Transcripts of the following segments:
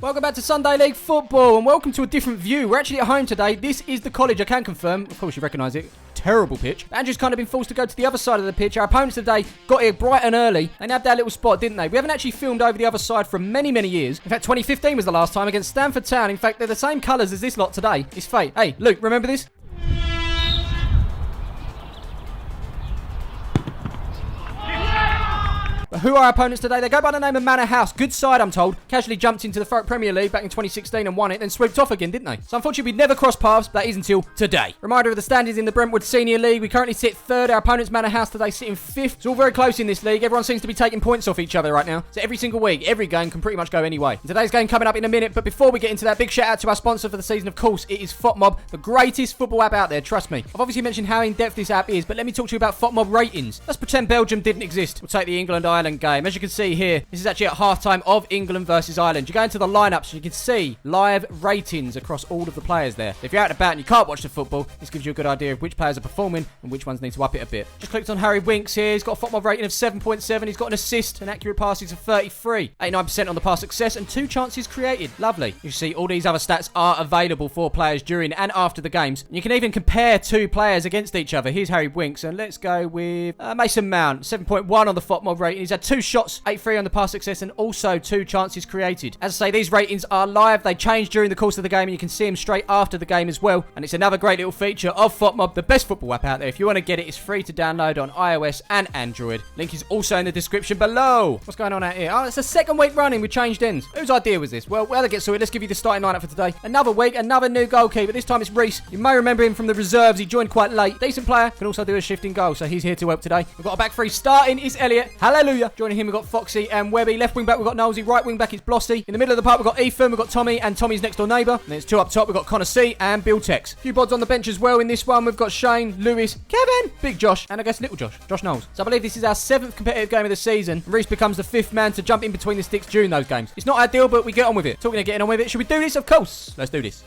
Welcome back to Sunday League Football and welcome to a different view. We're actually at home today. This is the College, I can confirm. Of course you recognise it. Terrible pitch. Andrew's kind of been forced to go to the other side of the pitch. Our opponents today got here bright and early. They nabbed their little spot, didn't they? We haven't actually filmed over the other side for many, many years. In fact, 2015 was the last time against Stamford Town. In fact, they're the same colours as this lot today. It's fate. Hey, Luke, remember this? Who are our opponents today? They go by the name of Manor House. Good side, I'm told. Casually jumped into the Premier League back in 2016 and won it, then swooped off again, didn't they? So unfortunately, we'd never crossed paths, but that is until today. Reminder of the standings in the Brentwood Senior League. We currently sit third. Our opponents, Manor House, today sitting fifth. It's all very close in this league. Everyone seems to be taking points off each other right now. So every single week, every game can pretty much go any way. And today's game coming up in a minute, but before we get into that, big shout out to our sponsor for the season, of course. It is FOTMob, the greatest football app out there, trust me. I've obviously mentioned how in-depth this app is, but let me talk to you about FOTMob ratings. Let's pretend Belgium didn't exist. We'll take the England-Ireland game. As you can see here, this is actually at half-time of England versus Ireland. You go into the lineups and you can see live ratings across all of the players there. If you're out and about and you can't watch the football, this gives you a good idea of which players are performing and which ones need to up it a bit. Just clicked on Harry Winks here. He's got a FOTMob rating of 7.7. He's got an assist and accurate passes of 33. 89% on the pass success and 2 chances created. Lovely. You see all these other stats are available for players during and after the games. And you can even compare 2 players against each other. Here's Harry Winks and let's go with Mason Mount. 7.1 on the FOTMob rating. He's had 2 shots, 8-3 on the pass success and also 2 chances created. As I say, these ratings are live. They change during the course of the game and you can see them straight after the game as well. And it's another great little feature of FOTMob, the best football app out there. If you want to get it, it's free to download on iOS and Android. Link is also in the description below. What's going on out here? Oh, it's the second week running with changed ends. Whose idea was this? Well, to get sorted, let's give you the starting lineup for today. Another week, another new goalkeeper. This time it's Reese. You may remember him from the reserves. He joined quite late. Decent player. Can also do a shifting goal, so he's here to help today. We've got a back 3 starting. It's Elliot. Hallelujah. Joining him, we've got Foxy and Webby. Left wing back, we've got Nosey. Right wing back, it's Blossy. In the middle of the park, we've got Ethan. We've got Tommy and Tommy's next door neighbour. And then it's 2 up top. We've got Connor C and Bill Tex. A few bods on the bench as well in this one. We've got Shane, Lewis, Kevin, Big Josh, and I guess Little Josh, Josh Knowles. So I believe this is our 7th competitive game of the season. Reese becomes the 5th man to jump in between the sticks during those games. It's not ideal, but we get on with it. Talking of getting on with it, should we do this? Of course. Let's do this.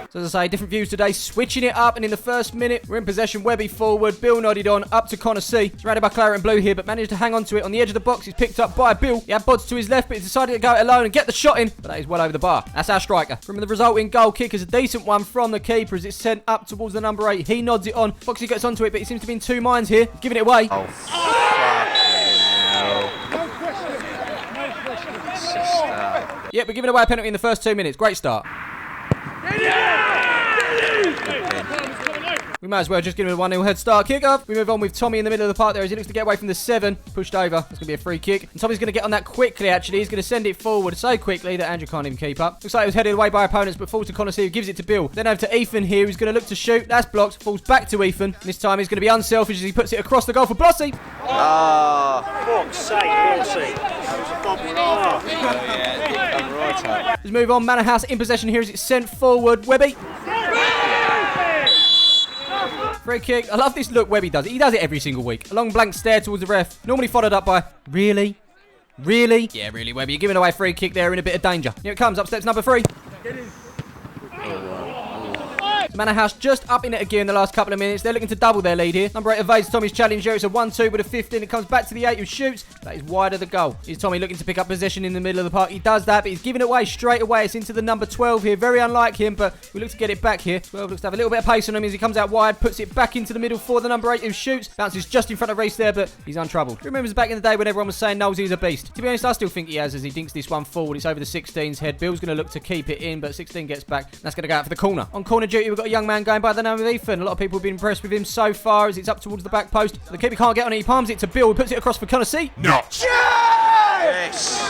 So as I say, different views today, switching it up, and in the first minute, we're in possession. Webby forward, Bill nodded on, up to Connor C. Surrounded by claret and blue here, but managed to hang on to it on the edge of the box. He's picked up by Bill. He had bods to his left, but he decided to go it alone and get the shot in, but that is well over the bar. That's our striker. From the resulting goal kick is a decent one from the keeper as it's sent up towards the number 8. He nods it on. Foxy gets onto it, but he seems to be in 2 minds here, giving it away. Oh, Yep, we're giving away a penalty in the first 2 minutes. Great start. We might as well just give him a 1-0 head start. Kick off. We move on with Tommy in the middle of the park there as he looks to get away from the 7. Pushed over. That's going to be a free kick. And Tommy's going to get on that quickly, actually. He's going to send it forward so quickly that Andrew can't even keep up. Looks like it was headed away by opponents, but falls to Connor C, who gives it to Bill. Then over to Ethan here, who's going to look to shoot. That's blocked. Falls back to Ethan. This time he's going to be unselfish as he puts it across the goal for Blossy. Fuck's sake, Blossy. That was a bobble. Let's move on. Manor House in possession here as it's sent forward. Webby. Free kick. I love this look Webby does it. He does it every single week. A long blank stare towards the ref. Normally followed up by, really? Really? Yeah, really, Webby. You're giving away a free kick there in a bit of danger. Here it comes. Up steps number 3. Manor House just up in it again in the last couple of minutes. They're looking to double their lead here. Number 8 evades Tommy's challenge here. It's a 1-2 with a 15. It comes back to the 8 who shoots. That is wide of the goal. Here's Tommy looking to pick up possession in the middle of the park. He does that, but he's giving it away straight away. It's into the number 12 here. Very unlike him, but we look to get it back here. 12 looks to have a little bit of pace on him as he comes out wide, puts it back into the middle for the number 8 who shoots. Bounces just in front of Reese there, but he's untroubled. Remembers back in the day when everyone was saying Knowles is a beast. To be honest, I still think he has as he dinks this one forward. It's over the 16's head. Bill's going to look to keep it in, but 16 gets back. That's going to go out for the corner. On corner duty, we've got a young man going by the name of Ethan. A lot of people have been impressed with him so far as it's up towards the back post. The keeper can't get on it. He palms it to Bill. He puts it across for Connor C. Not. Yes!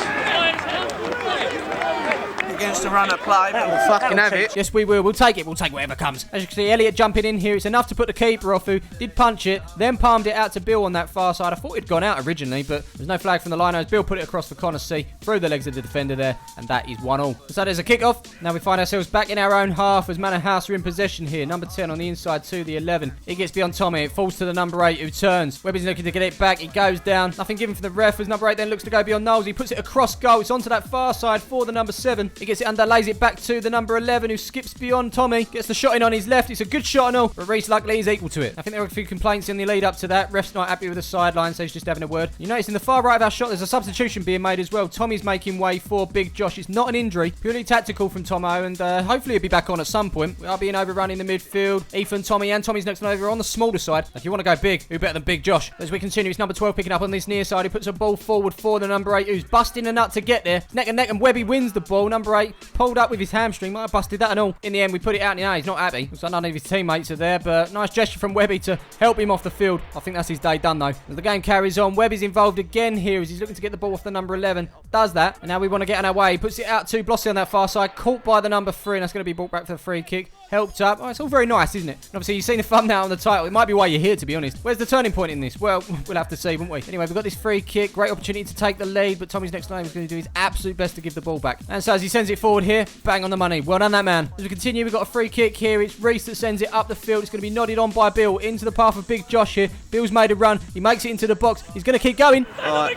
Against the runner play, but we'll fucking have it. Yes, we will. We'll take it. We'll take whatever comes. As you can see, Elliot jumping in here. It's enough to put the keeper off, who did punch it, then palmed it out to Bill on that far side. I thought it'd gone out originally, but there's no flag from the line as Bill put it across for Connor C. Through the legs of the defender there, and that is 1-1. So there's a kick-off. Now we find ourselves back in our own half as Manor House are in possession here. Number 10 on the inside to the 11. It gets beyond Tommy. It falls to the number 8 who turns. Webby's looking to get it back. It goes down. Nothing given for the ref as number 8 then looks to go beyond Knowles. He puts it across goal. It's onto that far side for the number 7. He gets it underneath and lays it back to the number 11, who skips beyond Tommy. Gets the shot in on his left. It's a good shot and all, but Reese luckily is equal to it. I think there were a few complaints in the lead up to that. Ref's not happy with the sideline, so he's just having a word. You notice in the far right of our shot, there's a substitution being made as well. Tommy's making way for Big Josh. It's not an injury, purely tactical from Tomo, and hopefully he'll be back on at some point. We are being overrun in the midfield. Ethan, Tommy, and Tommy's next one over on the smaller side. If you want to go big, who better than Big Josh? As we continue, it's number 12 picking up on this near side. He puts a ball forward for the number 8, who's busting a nut to get there. Neck and neck, and Webby wins the ball. Number 8 pulled up with his hamstring. Might have busted that and all. In the end, we put it out, and he's not happy. Looks like none of his teammates are there, but nice gesture from Webby to help him off the field. I think that's his day done, though. As the game carries on, Webby's involved again here as he's looking to get the ball off the number 11. Does that, and now we want to get on our way. He puts it out to Blossy on that far side, caught by the number 3, and that's going to be brought back for the free kick. Helped up. Oh, it's all very nice, isn't it? And obviously, you've seen the thumbnail on the title. It might be why you're here, to be honest. Where's the turning point in this? Well, we'll have to see, won't we? Anyway, we've got this free kick. Great opportunity to take the lead, but Tommy's next line is going to do his absolute best to give the ball back. And so as he sends it forward here, bang on the money. Well done, that man. As we continue, we've got a free kick here. It's Reese that sends it up the field. It's going to be nodded on by Bill into the path of Big Josh here. Bill's made a run. He makes it into the box. He's going to keep going. Oh,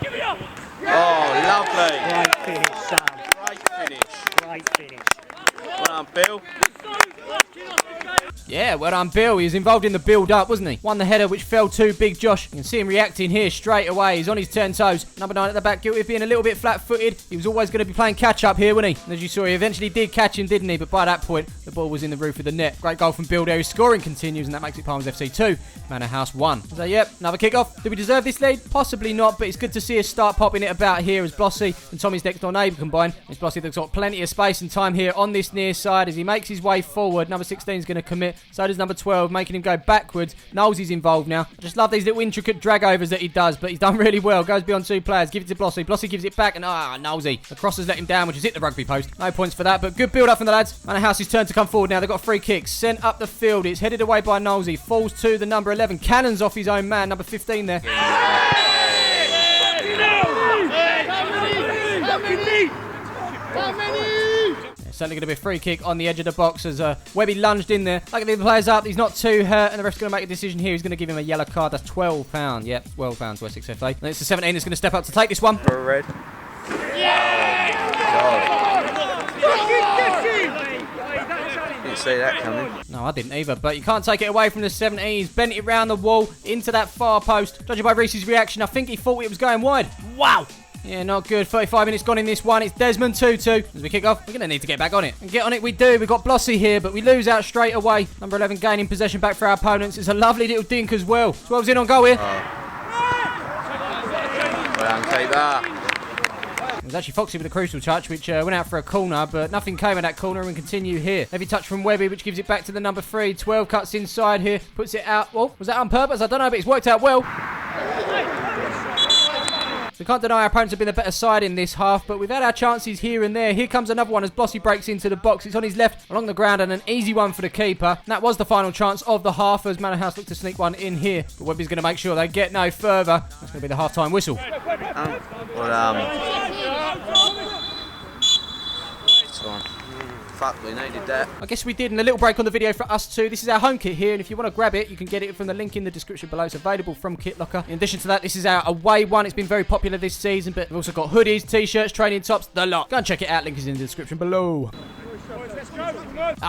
lovely. Great finish, Sam. Great finish. Great finish. Well done, Bill. Yeah, well done, Bill. He was involved in the build-up, wasn't he? Won the header, which fell to Big Josh. You can see him reacting here straight away. He's on his 10 toes. Number 9 at the back, guilty of being a little bit flat-footed. He was always going to be playing catch-up here, wasn't he? And as you saw, he eventually did catch him, didn't he? But by that point, the ball was in the roof of the net. Great goal from Bill there. His scoring continues, and that makes it Palms FC 2. Manor House 1. So, yep, another kick-off. Do we deserve this lead? Possibly not, but it's good to see us start popping it about here as Blossy and Tommy's next-door neighbour combine. It's Blossy that's got plenty of space and time here on this near side as he makes his way forward. Number 16 is going to commit. So does number 12, making him go backwards. Knowles is involved now. I just love these little intricate drag-overs that he does, but he's done really well. Goes beyond 2 players. Give it to Blossy. Blossy gives it back, and Knowlesy. The cross has let him down, which has hit the rugby post. No points for that, but good build-up from the lads. Manor House's turn to come forward now. They've got a free kick. Sent up the field. It's headed away by Knowlesy. Falls to the number 11. Cannons off his own man. Number 15 there. Certainly going to be a free kick on the edge of the box as Webby lunged in there. Like the players up, he's not too hurt, and the ref's going to make a decision here. He's going to give him a yellow card. That's £12. Yep, £12 Wessex FA. And it's the 17 that's going to step up to take this one. For a red. Didn't see that coming. No, I didn't either, but you can't take it away from the 17. He's bent it round the wall into that far post. Judging by Reese's reaction, I think he thought it was going wide. Wow! Yeah, not good. 35 minutes gone in this one. It's Desmond 2-2. As we kick off, we're going to need to get back on it. And get on it we do. We've got Blossy here, but we lose out straight away. Number 11 gaining possession back for our opponents. It's a lovely little dink as well. 12's in on goal here. Well done, take that. It was actually Foxy with a crucial touch, which went out for a corner, but nothing came of that corner and continue here. Heavy touch from Webby, which gives it back to the number 3. 12 cuts inside here, puts it out. Well, was that on purpose? I don't know, but it's worked out well. We can't deny our opponents have been the better side in this half, but we've had our chances here and there. Here comes another one as Blossy breaks into the box. It's on his left along the ground and an easy one for the keeper. And that was the final chance of the half as Manor House look to sneak one in here. But Webby's going to make sure they get no further. That's going to be the half-time whistle. Fuck, we needed that. I guess we did, and a little break on the video for us too. This is our home kit here, and if you want to grab it, you can get it from the link in the description below. It's available from Kit Locker. In addition to that, this is our away one. It's been very popular this season, but we've also got hoodies, t-shirts, training tops, the lot. Go and check it out. Link is in the description below.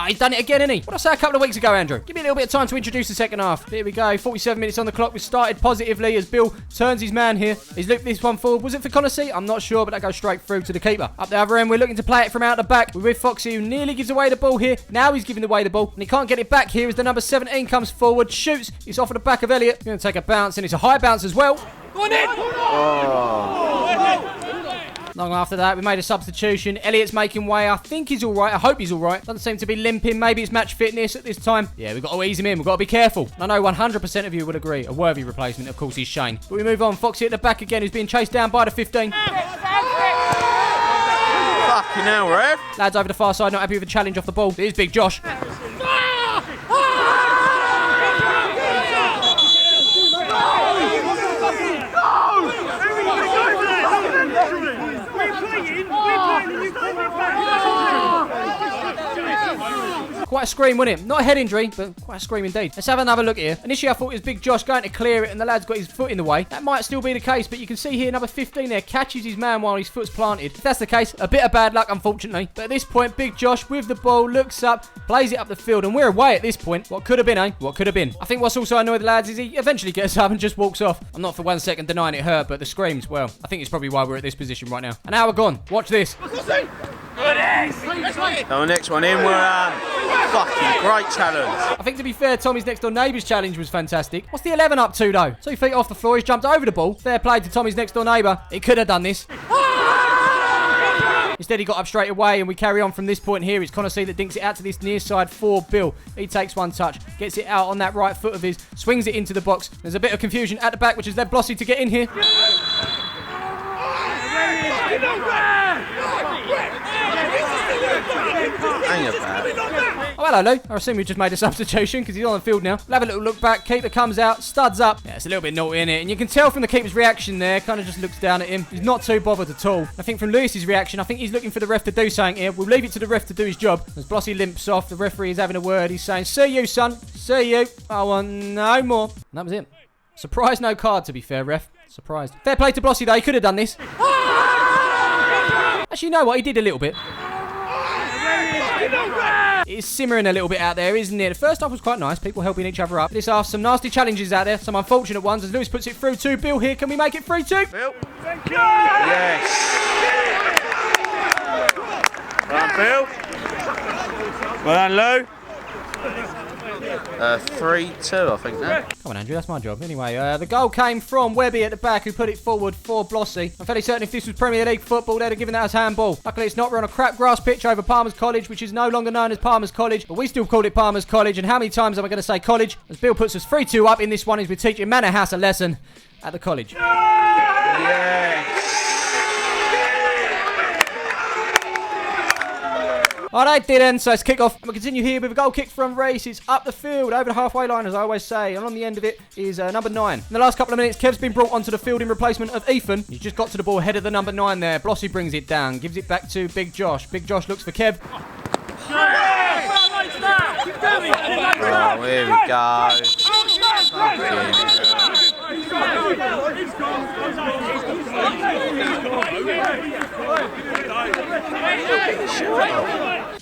He's done it again, isn't he? What did I say a couple of weeks ago, Andrew? Give me a little bit of time to introduce the second half. Here we go. 47 minutes on the clock. We started positively as Bill turns his man here. He's looked this one forward. Was it for Conacy? I'm not sure, but that goes straight through to the keeper. Up the other end, we're looking to play it from out the back. We're with Foxy, who nearly gives away the ball here. Now he's giving away the ball, and he can't get it back here as the number 17 comes forward, shoots. It's off at the back of Elliot. He's going to take a bounce, and it's a high bounce as well. Go on in! Oh. Long after that, we made a substitution. Elliot's making way. I think he's all right. I hope he's all right. Doesn't seem to be limping. Maybe it's match fitness at this time. Yeah, we've got to ease him in. We've got to be careful. I know 100% of you would agree. A worthy replacement, of course, is Shane. But we move on. Foxy at the back again, who's being chased down by the 15. Fucking hell, Rev. Lads over the far side, not happy with the challenge off the ball. Here's Big Josh. Quite a scream, wasn't it? Not a head injury, but quite a scream indeed. Let's have another look here. Initially, I thought it was Big Josh going to clear it, and the lad's got his foot in the way. That might still be the case, but you can see here number 15 there catches his man while his foot's planted. If that's the case, a bit of bad luck, unfortunately. But at this point, Big Josh with the ball looks up, plays it up the field, and we're away at this point. What could have been, eh? What could have been? I think what's also annoyed the lads is he eventually gets up and just walks off. I'm not for 1 second denying it hurt, but the screams, well, I think it's probably why we're at this position right now. An hour gone. Watch this. So next one in, we're fucking great challenge. I think to be fair, Tommy's next door neighbour's challenge was fantastic. What's the 11 up to though? 2 feet off the floor, he's jumped over the ball. Fair play to Tommy's next door neighbour. He could have done this. Instead, he got up straight away, and we carry on from this point here. It's Conacy that dinks it out to this near side for Bill. He takes one touch, gets it out on that right foot of his, swings it into the box. There's a bit of confusion at the back, which has led Blossy to get in here. Hang about. Oh, hello, Lou. I assume we just made a substitution because he's on the field now. We'll have a little look back. Keeper comes out, studs up. Yeah, it's a little bit naughty, in it, and you can tell from the keeper's reaction there. Kind of just looks down at him. He's not too bothered at all. I think from Lewis's reaction, I think he's looking for the ref to do something here. We'll leave it to the ref to do his job. As Blossy limps off, the referee is having a word. He's saying, "See you, son. See you. I want no more." And that was it. Surprise, no card, to be fair, ref. Surprised. Fair play to Blossy, though. He could have done this. Actually, you know what? He did a little bit. It's simmering a little bit out there, isn't it? The first half was quite nice, people helping each other up. This half, some nasty challenges out there, some unfortunate ones, as Lewis puts it through to Bill here. Can we make it 3-2? Bill. Yes. Well done, Bill. Well done, Lou. 3-2, I think now. Come on, Andrew, that's my job. Anyway, the goal came from Webby at the back, who put it forward for Blossy. I'm fairly certain if this was Premier League football, they'd have given that as handball. Luckily, it's not. We're on a crap grass pitch over Palmer's College, which is no longer known as Palmer's College, but we still call it Palmer's College. And how many times am I going to say college? As Bill puts us 3-2 up in this one, as we're teaching Manor House a lesson at the college. Yes. Oh, they didn't, so it's kick off. And we'll continue here with a goal kick from Race. It's up the field, over the halfway line, as I always say. And on the end of it is number 9. In the last couple of minutes, Kev's been brought onto the field in replacement of Ethan. He's just got to the ball ahead of the number 9 there. Blossy brings it down, gives it back to Big Josh. Big Josh looks for Kev. Oh, here we go.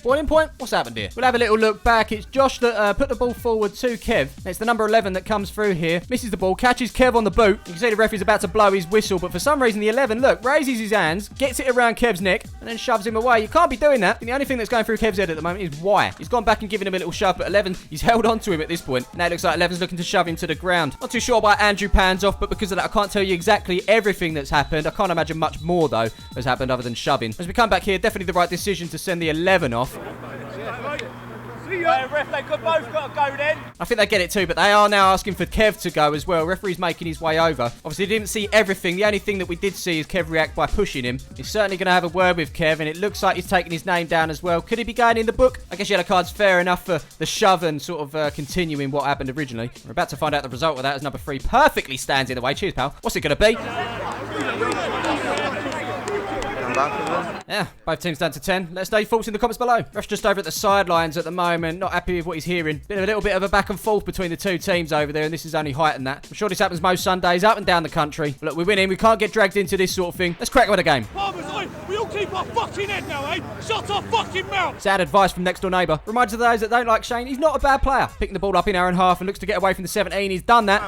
Boiling point, what's happened here? We'll have a little look back. It's Josh that put the ball forward to Kev. It's the number 11 that comes through here. Misses the ball, catches Kev on the boot. You can see the referee's about to blow his whistle, but for some reason the 11, look, raises his hands, gets it around Kev's neck, and then shoves him away. You can't be doing that. And the only thing that's going through Kev's head at the moment is why. He's gone back and given him a little shove, but 11, he's held on to him at this point. Now it looks like 11's looking to shove him to the ground. Not too sure why Andrew pans off, but because of that, I can't tell you exactly everything that's happened. I can't imagine much more, though, has happened other than shoving. As we come back here, definitely the right decision to send the 11 off. Ref, they could both got to go then. I think they get it too, but they are now asking for Kev to go as well. Referee's making his way over. Obviously, didn't see everything. The only thing that we did see is Kev react by pushing him. He's certainly going to have a word with Kev, and it looks like he's taking his name down as well. Could he be going in the book? I guess yellow card's fair enough for the shove and sort of continuing what happened originally. We're about to find out the result of that as number 3 perfectly stands in the way. Cheers, pal. What's it going to be? Yeah, both teams down to 10. Let us know your thoughts in the comments below. Ref's just over at the sidelines at the moment, not happy with what he's hearing. Been a little bit of a back and forth between the two teams over there, and this is only heightened that. I'm sure this happens most Sundays up and down the country. Look, we're winning. We can't get dragged into this sort of thing. Let's crack on with the game. We all keep our fucking head now, eh? Shut our fucking mouth! Sad advice from next door neighbour. Reminds of those that don't like Shane, he's not a bad player. Picking the ball up in hour and a half and looks to get away from the 17. He's done that.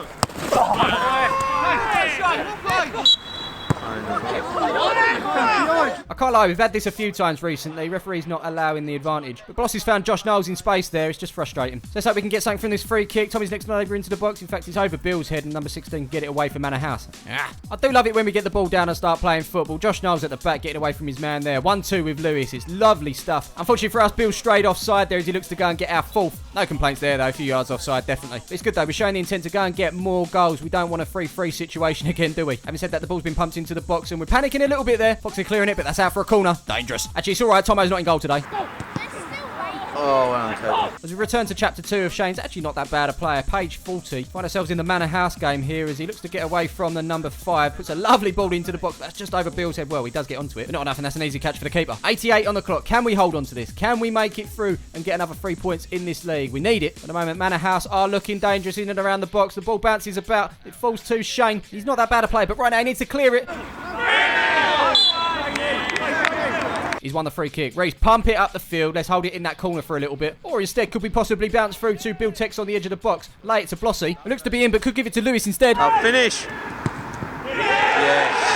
I can't lie, we've had this a few times recently. Referee's not allowing the advantage. But Blossy's found Josh Knowles in space there. It's just frustrating. So let's hope we can get something from this free kick. Tommy's next neighbour into the box. In fact, it's over Bill's head, and number 16 get it away for Manor House. I do love it when we get the ball down and start playing football. Josh Knowles at the back getting away from his man there. 1-2 with Lewis. It's lovely stuff. Unfortunately for us, Bill's straight offside there as he looks to go and get our 4th. No complaints there though. A few yards offside, definitely. But it's good though. We're showing the intent to go and get more goals. We don't want a 3-3 situation again, do we? Having said that, the ball's been pumped into the box and we're panicking a little bit there. Foxy clearing it, but that's out for a corner. Dangerous. Actually, it's all right. Tomo's not in goal today. Oh, Oh, well, okay. As we return to chapter 2 of Shane's actually not that bad a player, page 40. Find ourselves in the Manor House game here as he looks to get away from the number 5. Puts a lovely ball into the box. That's just over Bill's head. Well, he does get onto it, but not enough, and that's an easy catch for the keeper. 88 on the clock. Can we hold on to this? Can we make it through and get another 3 points in this league? We need it. At the moment, Manor House are looking dangerous in and around the box. The ball bounces about. It falls to Shane. He's not that bad a player, but right now he needs to clear it. He's won the free kick. Reece, pump it up the field. Let's hold it in that corner for a little bit. Or instead, could we possibly bounce through to Bill Tex on the edge of the box? Lay it to Blossy. It looks to be in, but could give it to Lewis instead. I'll finish. Yes.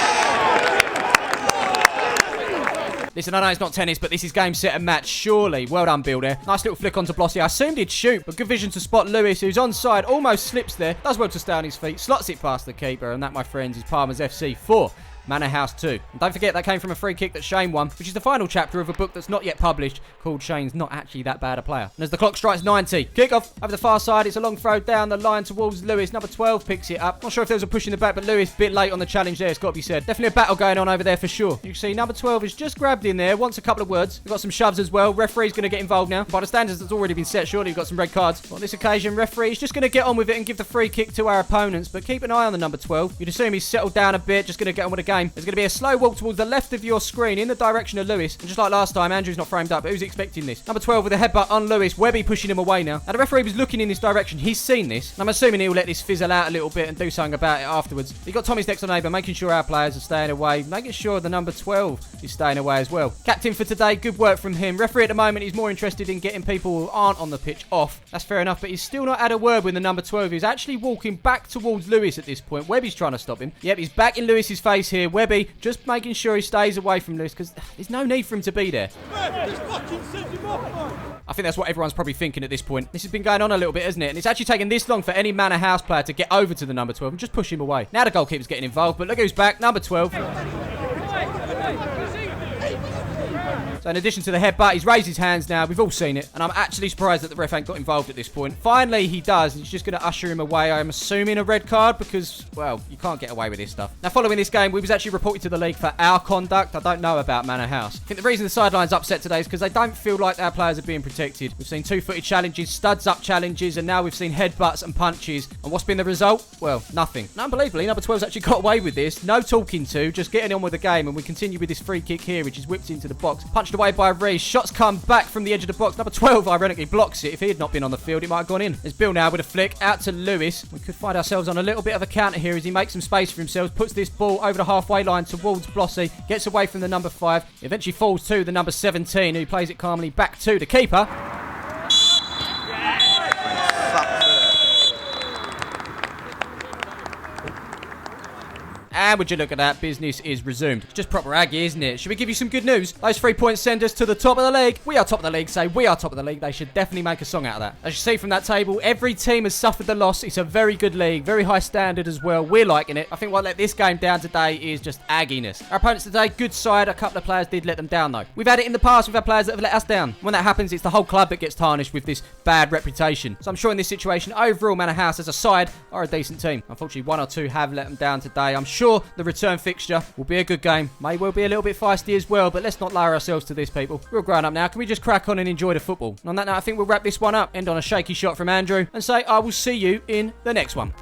Listen, I know it's not tennis, but this is game, set and match, surely. Well done, Bill there. Nice little flick onto Blossy. I assumed he'd shoot, but good vision to spot Lewis, who's onside, almost slips there. Does well to stay on his feet, slots it past the keeper, and that, my friends, is Palmer's FC 4. Manor House 2. And don't forget that came from a free kick that Shane won, which is the final chapter of a book that's not yet published called Shane's Not Actually That Bad a Player. And as the clock strikes 90, kick off over the far side. It's a long throw down the line towards Lewis. Number 12 picks it up. Not sure if there was a push in the back, but Lewis a bit late on the challenge there, it's got to be said. Definitely a battle going on over there for sure. You can see number 12 is just grabbed in there, wants a couple of words. We've got some shoves as well. Referee's going to get involved now. By the standards that's already been set, surely we've got some red cards. But on this occasion, referee is just going to get on with it and give the free kick to our opponents. But keep an eye on the number 12. You'd assume he's settled down a bit, just going to get on with the game. There's going to be a slow walk towards the left of your screen in the direction of Lewis. And just like last time, Andrew's not framed up, but who's expecting this? Number 12 with a headbutt on Lewis. Webby pushing him away now. Now the referee was looking in this direction. He's seen this. And I'm assuming he'll let this fizzle out a little bit and do something about it afterwards. He got Tommy's next door neighbour, making sure our players are staying away, making sure the number 12 is staying away as well. Captain for today, good work from him. Referee at the moment, he's more interested in getting people who aren't on the pitch off. That's fair enough, but he's still not had a word with the number 12. He's actually walking back towards Lewis at this point. Webby's trying to stop him. Yep, he's back in Lewis's face here. Webby just making sure he stays away from Lewis because there's no need for him to be there. I think that's what everyone's probably thinking at this point. This has been going on a little bit, hasn't it? And it's actually taken this long for any Manor House player to get over to the number 12 and just push him away. Now the goalkeeper's getting involved, but look who's back, number 12. So in addition to the headbutt, he's raised his hands now. We've all seen it. And I'm actually surprised that the ref ain't got involved at this point. Finally, he does. He's just going to usher him away. I'm assuming a red card because, well, you can't get away with this stuff. Now, following this game, we was actually reported to the league for our conduct. I don't know about Manor House. I think the reason the sideline's upset today is because they don't feel like our players are being protected. We've seen two-footed challenges, studs up challenges, and now we've seen headbutts and punches. And what's been the result? Well, nothing. And unbelievably, number 12's actually got away with this. No talking to, just getting on with the game. And we continue with this free kick here, which is whipped into the box. Punched away by Reece. Shots come back from the edge of the box. Number 12, ironically, blocks it. If he had not been on the field, it might have gone in. There's Bill now with a flick out to Lewis. We could find ourselves on a little bit of a counter here as he makes some space for himself, puts this ball over the halfway line towards Blossy, gets away from the number 5, eventually falls to the number 17, who plays it calmly back to the keeper. And would you look at that, business is resumed. It's just proper Aggie, isn't it? Should we give you some good news? Those 3 points send us to the top of the league. We are top of the league, say we are top of the league. They should definitely make a song out of that. As you see from that table, every team has suffered the loss. It's a very good league, very high standard as well. We're liking it. I think what let this game down today is just Agginess. Our opponents today, good side. A couple of players did let them down though. We've had it in the past with our players that have let us down. When that happens, it's the whole club that gets tarnished with this bad reputation. So I'm sure in this situation, overall, Manor House as a side are a decent team. Unfortunately, 1 or 2 have let them down today. I'm sure the return fixture will be a good game. May well be a little bit feisty as well, but let's not lower ourselves to this, people. We're all grown up now. Can we just crack on and enjoy the football? And on that note, I think we'll wrap this one up, end on a shaky shot from Andrew, and say I will see you in the next one.